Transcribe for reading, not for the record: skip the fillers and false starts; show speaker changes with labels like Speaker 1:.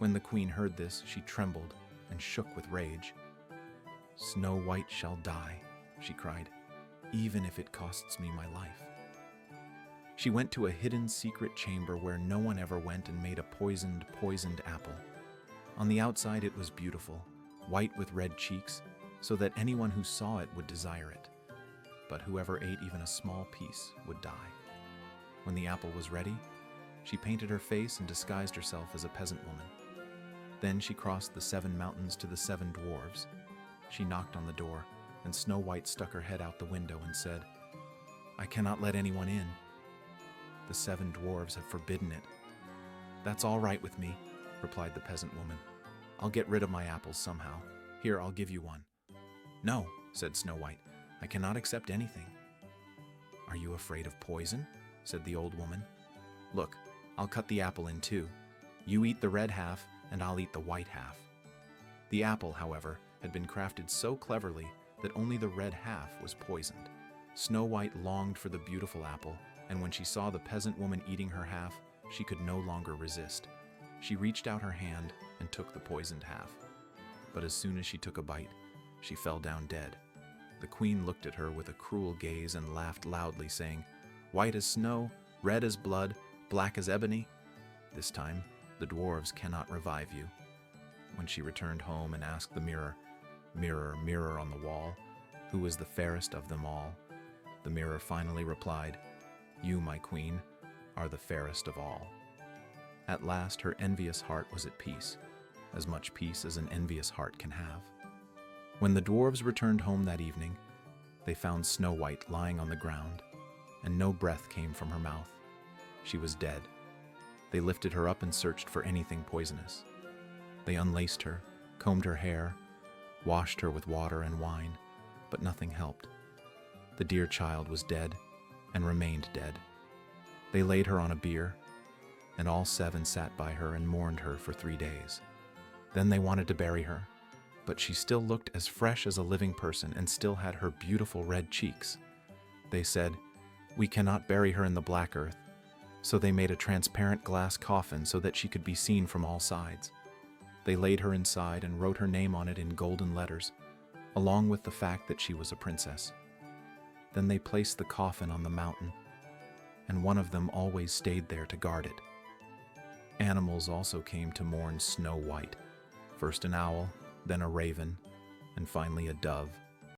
Speaker 1: When the queen heard this, she trembled and shook with rage. "Snow White shall die," she cried, "even if it costs me my life." She went to a hidden secret chamber where no one ever went and made a poisoned apple. On the outside it was beautiful, white with red cheeks, so that anyone who saw it would desire it. But whoever ate even a small piece would die. When the apple was ready, she painted her face and disguised herself as a peasant woman. Then she crossed the 7 mountains to the 7 dwarves. She knocked on the door, and Snow White stuck her head out the window and said, "I cannot let anyone in. The 7 dwarves have forbidden it." "That's all right with me," replied the peasant woman. "I'll get rid of my apples somehow. Here, I'll give you one." "No," said Snow White, "I cannot accept anything." "Are you afraid of poison?" said the old woman. "Look, I'll cut the apple in 2. You eat the red half, and I'll eat the white half." The apple, however, had been crafted so cleverly that only the red half was poisoned. Snow White longed for the beautiful apple, and when she saw the peasant woman eating her half, she could no longer resist. She reached out her hand and took the poisoned half. But as soon as she took a bite, she fell down dead. The queen looked at her with a cruel gaze and laughed loudly, saying, "White as snow, red as blood, black as ebony. This time, the dwarves cannot revive you." When she returned home and asked the mirror, "Mirror, mirror on the wall, who is the fairest of them all?" the mirror finally replied, "You, my queen, are the fairest of all." At last her envious heart was at peace, as much peace as an envious heart can have. When the dwarves returned home that evening, they found Snow White lying on the ground, and no breath came from her mouth. She was dead. They lifted her up and searched for anything poisonous. They unlaced her, combed her hair, washed her with water and wine, but nothing helped. The dear child was dead and remained dead. They laid her on a bier, and all 7 sat by her and mourned her for 3 days. Then they wanted to bury her, but she still looked as fresh as a living person and still had her beautiful red cheeks. They said, "We cannot bury her in the black earth," so they made a transparent glass coffin so that she could be seen from all sides. They laid her inside and wrote her name on it in golden letters, along with the fact that she was a princess. Then they placed the coffin on the mountain, and one of them always stayed there to guard it. Animals also came to mourn Snow White, first an owl, then a raven, and finally a dove.